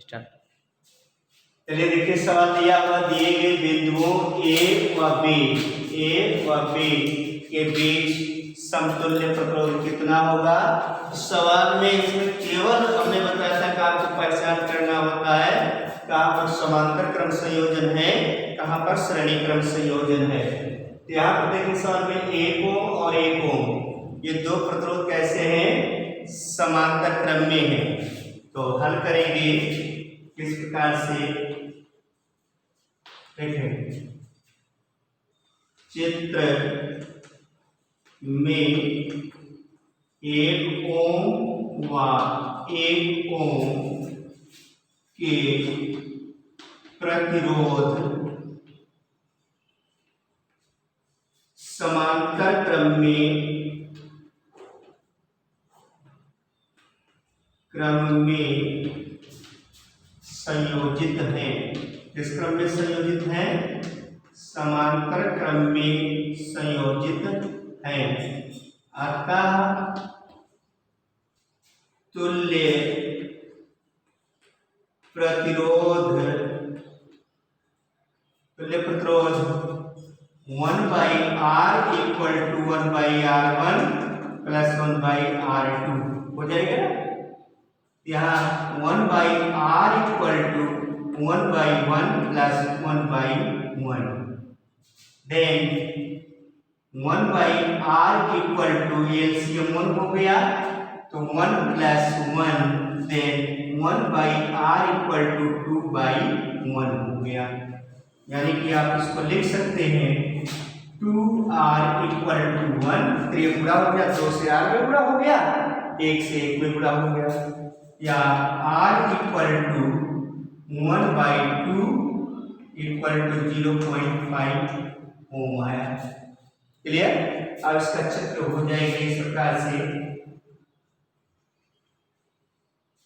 Start. चलिए देखिए सवाल दिया हुआ, दिए गए बिंदुओं ए व बी के बीच समतुल्य प्रतिरोध कितना होगा। सवाल में इसमें केवल हमने बताया था कि आपको पहचान करना होता है कहाँ पर समांतर क्रम संयोजन है, कहाँ पर श्रेणी क्रम संयोजन है। तो यहाँ पर देखिए सवाल में 1 ओम और 1 ओम ये दो प्रतिरोध कैसे हैं, समांतर क्रम में है। तो हल करेंगे किस प्रकार से, देखें चित्र में 1 ओम व 1 ओम के प्रतिरोध समांतर क्रम में संयोजित हैं। किस क्रम में संयोजित हैं, समांतर क्रम में संयोजित हैं। अतः तुल्य प्रतिरोध 1/r equal to 1/r1 plus 1/r2 हो जाएगा। यहाँ 1/r equal to 1/1 plus 1/1, then 1/r equal to LCM 1 हो गया तो 1 plus 1, then 1/r equal to 2/1 हो गया। यानी कि आप इसको लिख सकते हैं 2r इक्वल टू 1, तो ये पूरा हो गया, 2 से r में पूरा हो गया, 1 से 1 में पूरा हो गया, या r equal to 1/2 equal to 0.5 ohm आया। क्लियर। अब इसका चित्र हो जाएगा इस प्रकार से,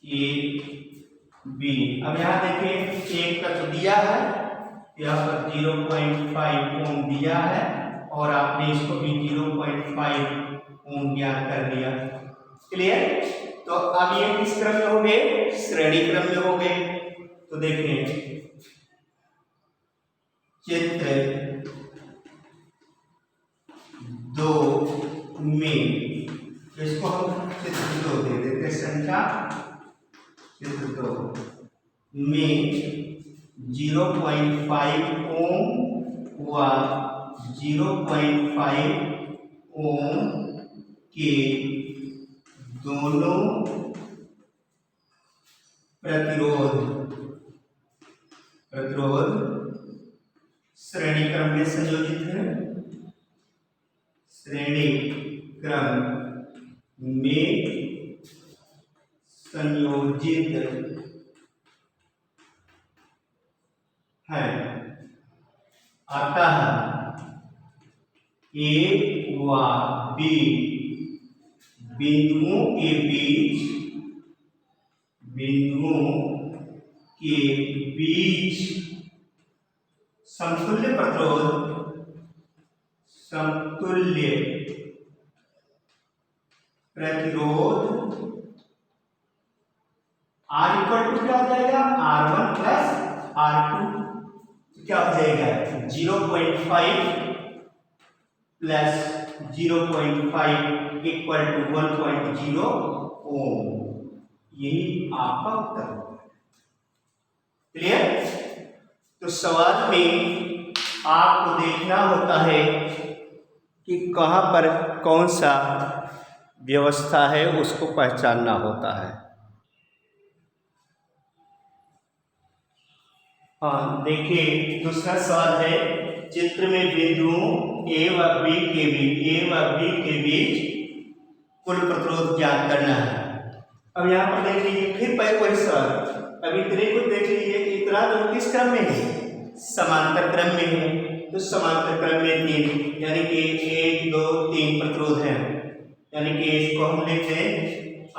ए बी। अब यहाँ देखिए एक का तो दिया है, यहाँ पर 0.5 ओम दिया है और आपने इसको भी 0.5 ओम ज्ञात कर लिया। क्लियर। तो अब ये किस क्रम में हो गए, श्रेणी क्रम में हो गए। तो देखिए चित्र 2 में, इसको हम चित्र 2 दे देते, संख्या चित्र 2 में 0.5 ओम व 0.5 ओम के दोनों प्रतिरोध श्रेणी क्रम में संयोजित है, श्रेणी क्रम में संयोजित है। अतः ए व बी बिंदुओं के बीच समतुल्य प्रतिरोध R इक्वल टू क्या हो जाएगा, R1 प्लस R2, क्या हो जाएगा 0.5 प्लस 0.5 इक्वल टू 1.0 ओम। यही आपका उत्तर होगा। क्लियर। तो सवाल में आपको देखना होता है कि कहाँ पर कौन सा व्यवस्था है, उसको पहचानना होता है। हाँ देखिए दूसरा सवाल है, चित्र में बिंदुओं ए व बी के बीच कुल प्रतिरोध ज्ञात करना है। अब यहाँ पर देख लीजिए फिर पहले वही सवाल, अब इतने को देख लीजिए, इतना तो किस क्रम में है, समांतर क्रम में है। तो समांतर क्रम में 3, यानी कि 1 2 3 प्रतिरोध है, यानी कि इसको हम लिखते हैं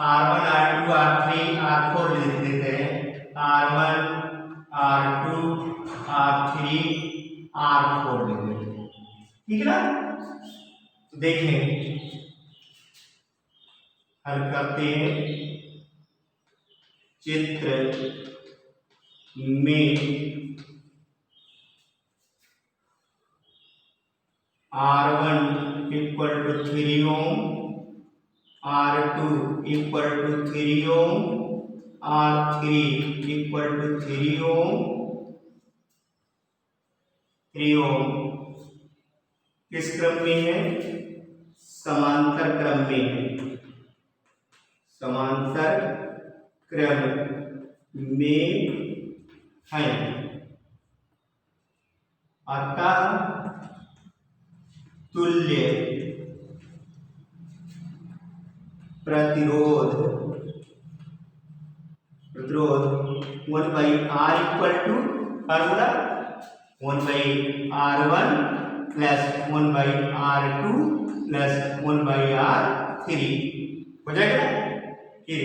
R1 R2 R3 R4 लिख देते हैं, R1 R2 R3 R4 लिख देते हैं। ठीक है ना। तो देखें हल करते हैं, चित्र में R1 equal to 3 ohm, R2 equal to 3 ohm, R3 equal to 3 ohm, 3 ohm किस क्रम में है? समांतर क्रम में है, समांतर क्रम में है। अतः तुल्य प्रतिरोध 1 by R equal to formula 1 by R1 plus 1 by R2 plus 1 by R3 हो जाएगा ना। फिर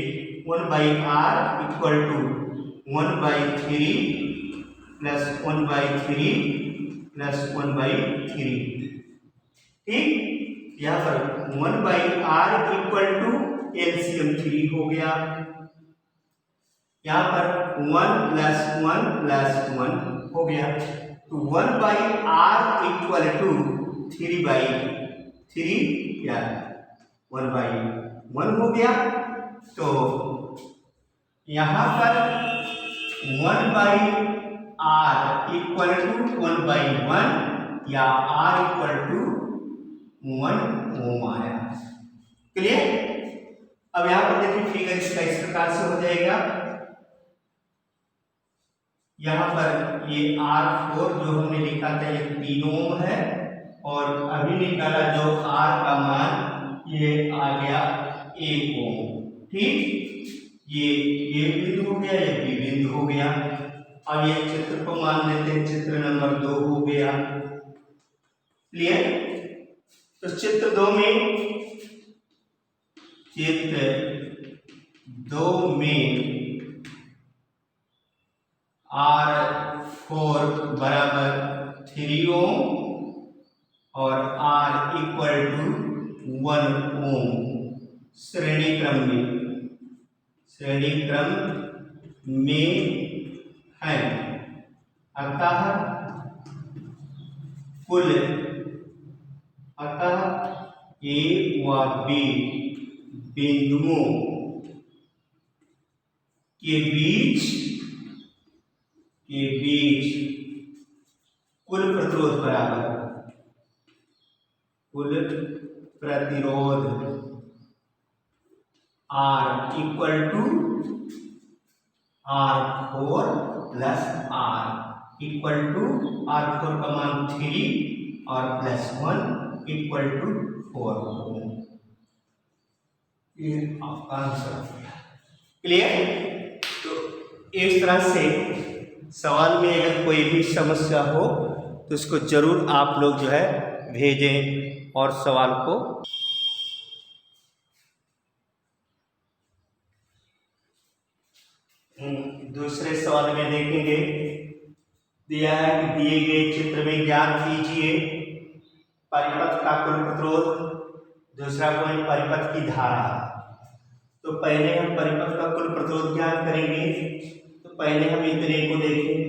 1 by R equal to 1 by 3 plus 1 by 3 plus 1 by 3। ठीक, यहाँ पर 1 by R equal to LCM 3 हो गया। यहाँ पर 1 प्लस 1 हो गया, तो 1 by R equal to 3 by 3 या 1 बाई 1 हो गया। तो यहाँ पर 1 by R equal to 1 by 1 या R इक्वल टू 1 ओम आया। क्लियर? अब यहाँ पर देखिए फिगर इसका इस प्रकार से हो जाएगा। यहाँ पर ये R4 जो हमने लिखा था ये 3 ओम है, और अभी निकाला जो R का मान ये आ गया 1 ओम। ठीक, ये बिंदु हो गया, ये बी बिंदु हो गया। अब ये चित्र को मान लेते हैं, चित्र नंबर 2 हो गया। क्लियर? तो चित्र 2 में R4 बराबर 3 ओम और R इक्वल टू 1 ओम श्रेणी क्रम में है। अतः A व B बिंदुओं के बीच कुल प्रतिरोध बराबर R equal to R4 plus R equal to R4 का मान 3 और प्लस 1 इक्वल टू 4 ओम। ये आपका आंसर हो गया। क्लियर? तो इस तरह से सवाल में अगर कोई भी समस्या हो तो इसको जरूर आप लोग जो है भेजें और सवाल को दूसरे सवाल में देखेंगे। दिया है कि दिए गए चित्र में ज्ञात कीजिए परिपथ का कुल प्रतिरोध, दूसरा कोई परिपथ की धारा। तो पहले हम परिपथ का कुल प्रतिरोध ज्ञात करेंगे। तो पहले हम इतने को देखें,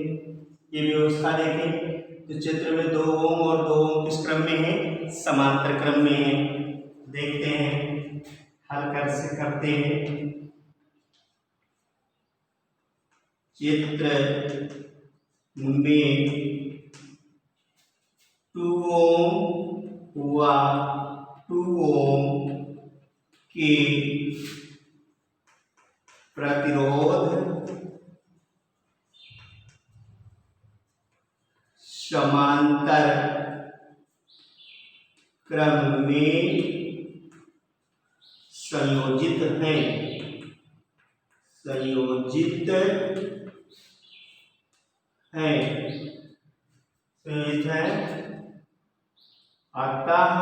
ये व्यवस्था देखें। तो चित्र में 2 ओम और 2 ओम किस क्रम में है? समांतर क्रम में है। देखते हैं, हल करते हैं। चित्र में 2 ओम व 2 ओम के प्रतिरोध समांतर क्रम में संयोजित है। संयोजित है। अतः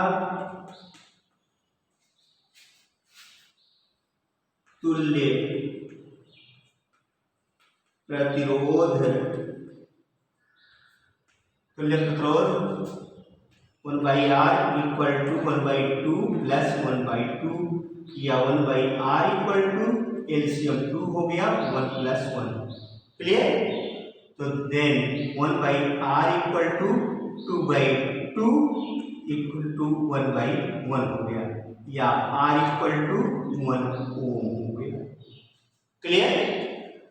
तुल्य प्रतिरोध 1 by R equal to 1/2 plus 1/2 या 1 by R equal to LCM 2 हो गया 1 प्लस 1। क्लियर? तो then 1/r equal to 2/2 equal to 1/1 हो गया, या r इक्वल टू 1 ओम हो गया। क्लियर?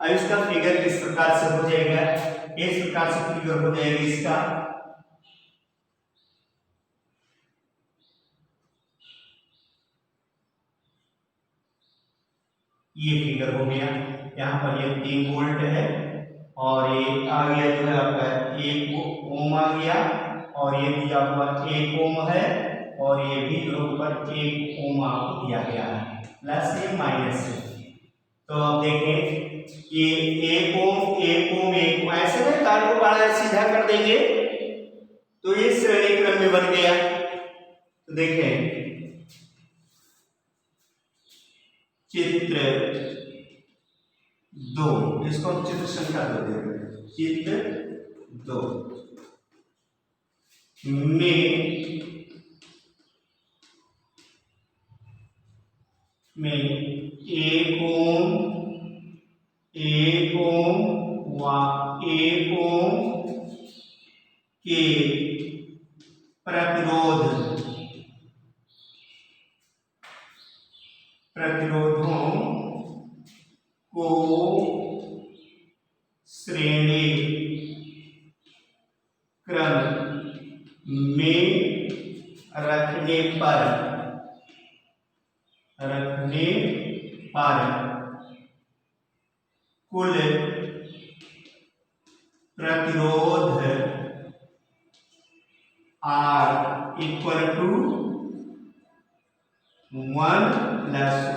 अब इसका फिगर किस प्रकार से हो जाएगा, इस प्रकार से फिगर हो जाएगा इसका। ये फिगर हो गया, यहाँ पर ये 3 वोल्ट है और ये आ गया जो है आपका 1 ओम आ गया, और ये दिया हुआ 1 ओम है, और ये भी जो ऊपर 1 ओम आपको दिया गया है, प्लस ये माइनस है। तो अब देखें ये 1 ओम 1 ओम 1 ओम ऐसे में तार को बाड़ा सीधा कर देंगे तो ये श्रेणी क्रम में बन गया। तो देखें चित्र 2, इसको हम चित्र संख्या 2 देंगे। चित्र 2 में 1 ओम 1 ओम व 1 ओम के प्रतिरोधों को श्रेणी क्रम में रखने पर कुल प्रतिरोध R इक्वल टू 1 +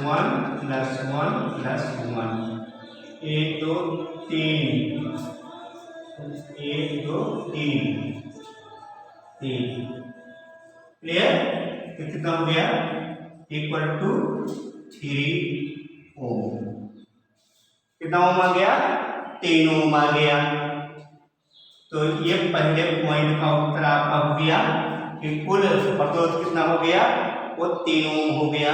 1 + 1 + 1 1 2 3 1 2 3 क्लियर? कितना हो गया, इक्वल टू 3 ओम। कितना ओम आ गया, 3 ओम आ गया। तो ये पहले पॉइंट का उत्तर आपका हो गया कि कुल प्रतिरोध कितना हो गया, वो 3 ओम हो गया।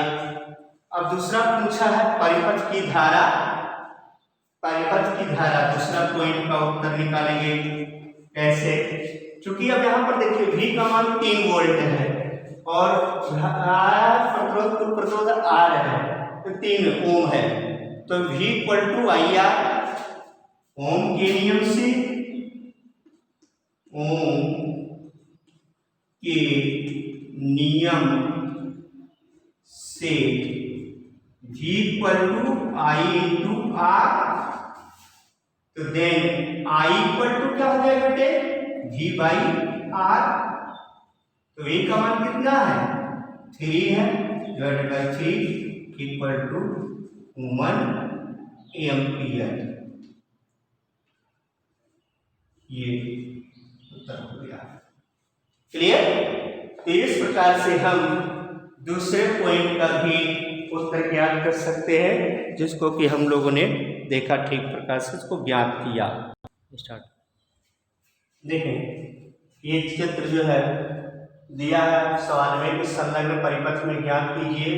अब दूसरा पूछा है परिपथ की धारा, दूसरा पॉइंट का उत्तर निकालेंगे कैसे। चूंकि अब यहाँ पर देखिए V का मान 3 वोल्ट है और प्रतिरोध R है तो 3 ओम है, तो V equal to IR Ohm के नियम से V equal to I into R, तो देन I इक्वल टू क्या हो जाएगा बेटे, V बाई R। तो V का मान कितना है, 3 है, divided by 3 equal to 1 ampere. ये उत्तर हो गया। क्लियर? तो इस प्रकार से हम दूसरे पॉइंट का भी उत्तर ज्ञात कर सकते हैं, जिसको कि हम लोगों ने देखा ठीक प्रकार से इसको ज्ञात किया। स्टार्ट। देखें ये चित्र जो है दिया है सवाल में कि संलग्न परिपथ में ज्ञात कीजिए।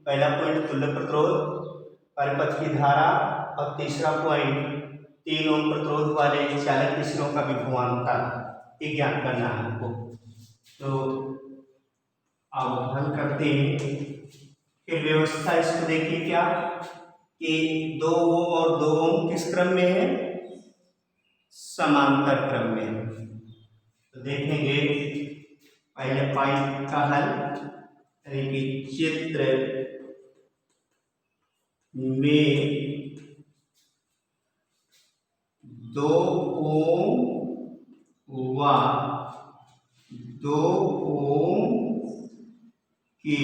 पहला पॉइंट तुल्य प्रतिरोध, परिपथ की धारा, और तीसरा पॉइंट 3 ओम प्रतिरोध वाले चालक मिश्रों का विभवांतर, ये ज्ञात करना है हमको। तो अब हल करते हैं। फिर व्यवस्था इसको देखिए क्या कि 2 ओम और 2 ओम किस क्रम में है, समांतर क्रम में। तो देखेंगे पहले पॉइंट का हल, यानी कि चित्र में 2 ओम व 2 ओम के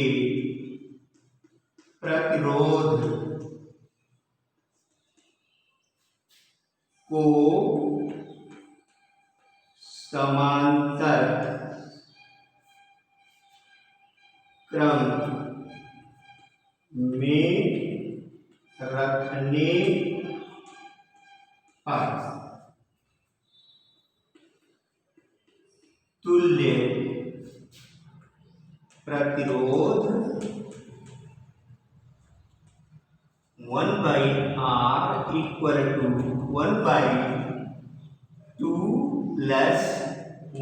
प्रतिरोध को समांतर क्रम में रखने पर तुल्य प्रतिरोध 1/R equal to 1/2 2 plus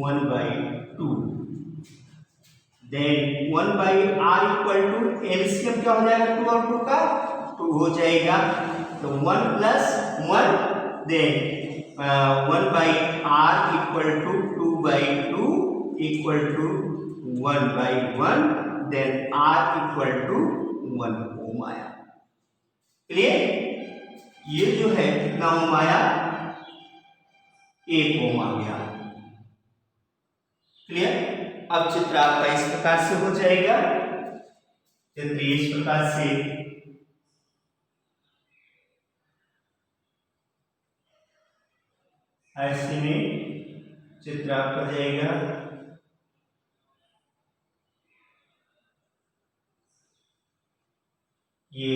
1/2। Then 1/r equal to LCM क्या हो जाएगा 2 और 2 का 2 हो जाएगा, तो 1 plus 1 then 1/r equal to 2/2 equal to 1/1 then r equal to 1 ohm आया। क्लियर? ये जो है कितना ओम आया 1 ओम आ गया। क्लियर? अब चित्र आपका इस प्रकार से हो जाएगा। चित्र इस प्रकार से ऐसे में चित्र आपका जाएगा। ये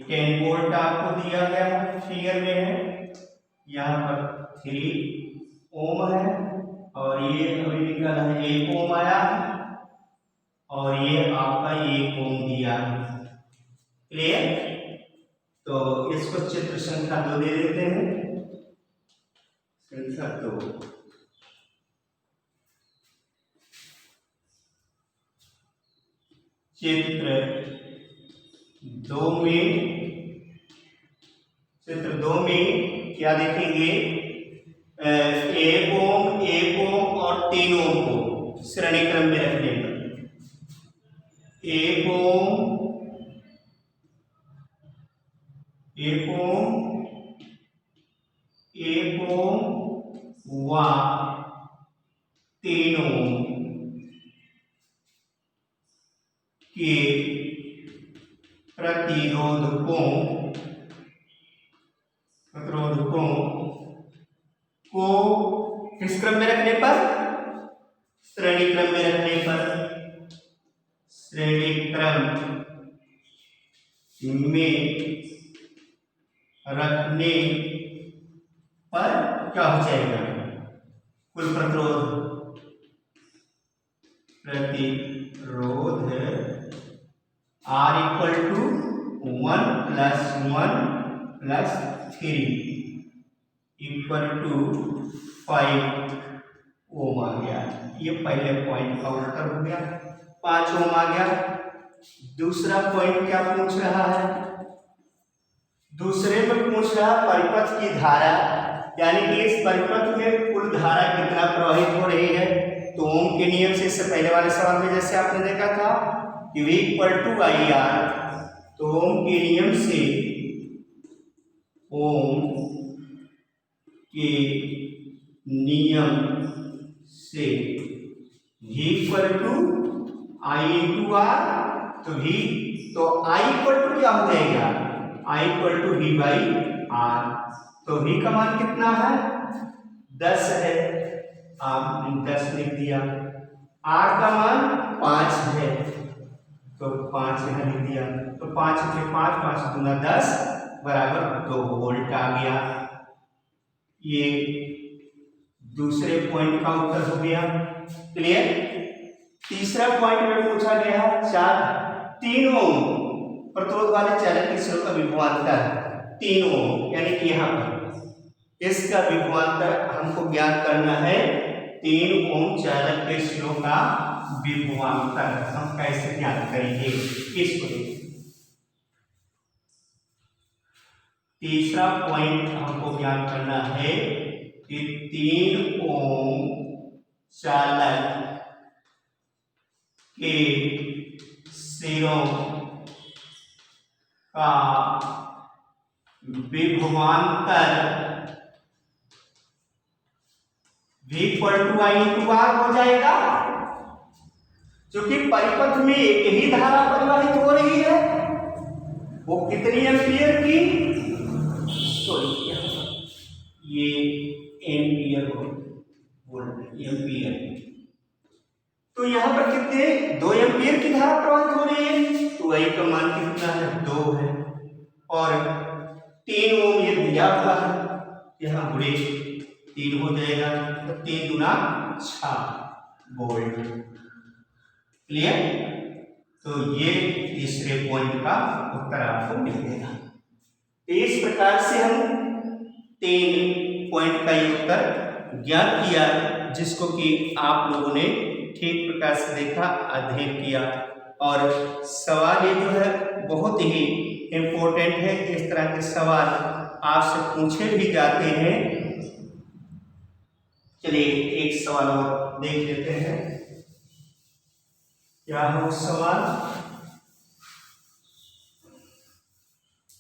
10 वोल्ट आपको दिया गया फिगर में है, यहाँ पर 3 ओम है और ये अभी निकला है 1 ओम आया और ये आपका 1 ओम दिया। क्लियर? तो इसको चित्र संख्या 2 दे देते हैं। संख्या 2 चित्र 2 में क्या देखेंगे 1 ओम 1 ओम और 3 ओम को श्रेणी क्रम में रखने पर 1 ओम 1 ओम 1 ओम व 3 ओम के प्रतिरोधकों को किस क्रम में रखने पर श्रेणी क्रम में रखने पर श्रेणी क्रम में रखने पर क्या हो जाएगा कुल प्रतिरोध R equal to 1 plus 1 plus 3 equal to 5 ohm आ गया। ये पहले पॉइंट का उत्तर हो गया, 5 ओम आ गया। दूसरा पॉइंट क्या पूछ रहा है, दूसरे में पूछ रहा परिपथ की धारा, यानी कि इस परिपथ में कुल धारा कितना प्रवाहित हो रही है। तो ओम के नियम से इससे पहले वाले सवाल में जैसे आपने देखा था कि V इक्वल टू IR, तो ओम के नियम से ओम के नियम से V equal to I into R, तो I इक्वल टू क्या हो जाएगा I इक्वल टू V/R। तो V का मान कितना है 10 है, आप 10 लिख दिया। R का मान 5 है तो 5 यहाँ लिख दिया। तो 5 से 5 5 दूना 10 बराबर 2 वोल्ट आ गया। ये दूसरे पॉइंट का उत्तर हो गया। क्लियर? तीसरा पॉइंट में पूछा गया 3 ओम प्रतिरोध वाले चालक की स्रोत का विभवांतर 3 ओम, यानी कि यहाँ पर इसका विभवांतर हमको ज्ञात करना है। 3 ओम चालक के स्रोत का विभवांतर हम कैसे ज्ञात करेंगे इसको देखिए। तीसरा पॉइंट हमको ज्ञात करना है कि 3 ओम चालक के सिरों का विभवांतर V equal to I into R हो जाएगा, क्योंकि परिपथ में एक ही धारा परिवाहित हो रही है। वो कितनी एम्पियर की, ये एम्पियर वोल्ट एम्पियर। तो यहाँ पर कितने 2 एम्पियर की धारा प्रवाहित हो रही है, तो I का मान कितना है 2 है और 3 ओम ये दिया हुआ है, यहाँ गुणे 3 हो जाएगा, तो 3 दूना 6 वोल्ट। क्लियर? तो ये तीसरे पॉइंट का उत्तर आपको मिल गया। इस प्रकार से हम 3 पॉइंट का उत्तर ज्ञात किया, जिसको कि आप लोगों ने ठीक प्रकार से देखा, अध्ययन किया। और सवाल ये जो है बहुत ही इम्पोर्टेंट है। इस तरह के सवाल आपसे पूछे भी जाते हैं। चलिए एक सवाल और देख लेते हैं। क्या है उस सवाल?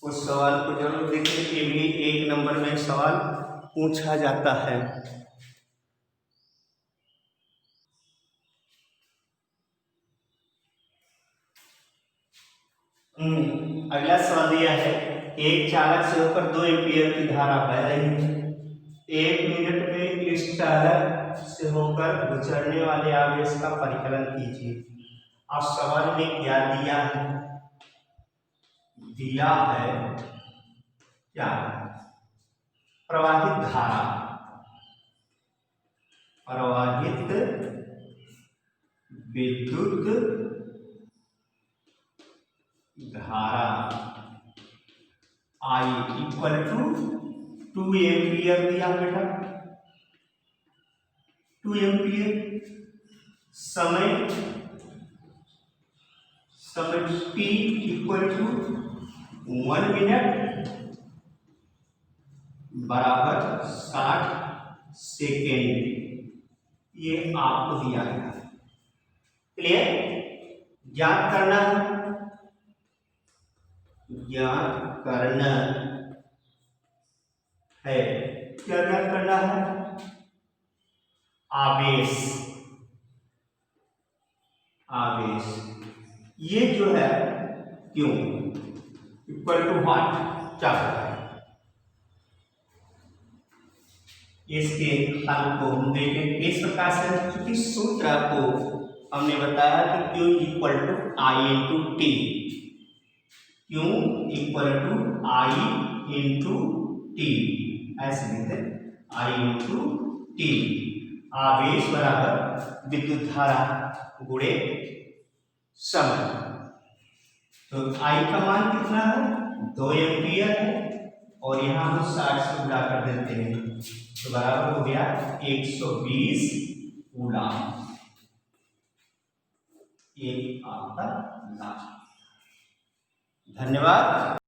उस सवाल को जरूर देखें, ये भी 1 नंबर में सवाल पूछा जाता है। अगला सवाल दिया है, एक चालक से होकर 2 एम्पीयर की धारा बह रही है। 1 मिनट में इस चालक से होकर गुजरने वाले आवेश का परिकलन कीजिए। अब सवाल में क्या दिया है? दिया है क्या? प्रवाहित धारा, प्रवाहित विद्युत धारा I इक्वल टू 2 एम्पियर दिया बेटा, 2 एम्पियर। समय t इक्वल टू 1 मिनट बराबर 60 सेकेंड, ये आपको दिया गया। क्लियर? ज्ञात करना है, ज्ञात करना है। क्या ज्ञात करना है? आवेश, आवेश ये जो है क्यों इक्वल टू व्हाट, क्या होता है? इसके हल को हम देखें किस प्रकार से, क्योंकि सूत्र आपको हमने बताया कि Q equal to I into t. Q equal to I into t, ऐसे लिखते हैं, I इंटू टी। आवेश बराबर विद्युत धारा गुणे समय। तो I का मान कितना है? 2 एम्पियर है, और यहाँ हम 60 से गुणा कर देते हैं, तो बराबर हो गया 120 कूलम। ये आपका लास्ट। धन्यवाद।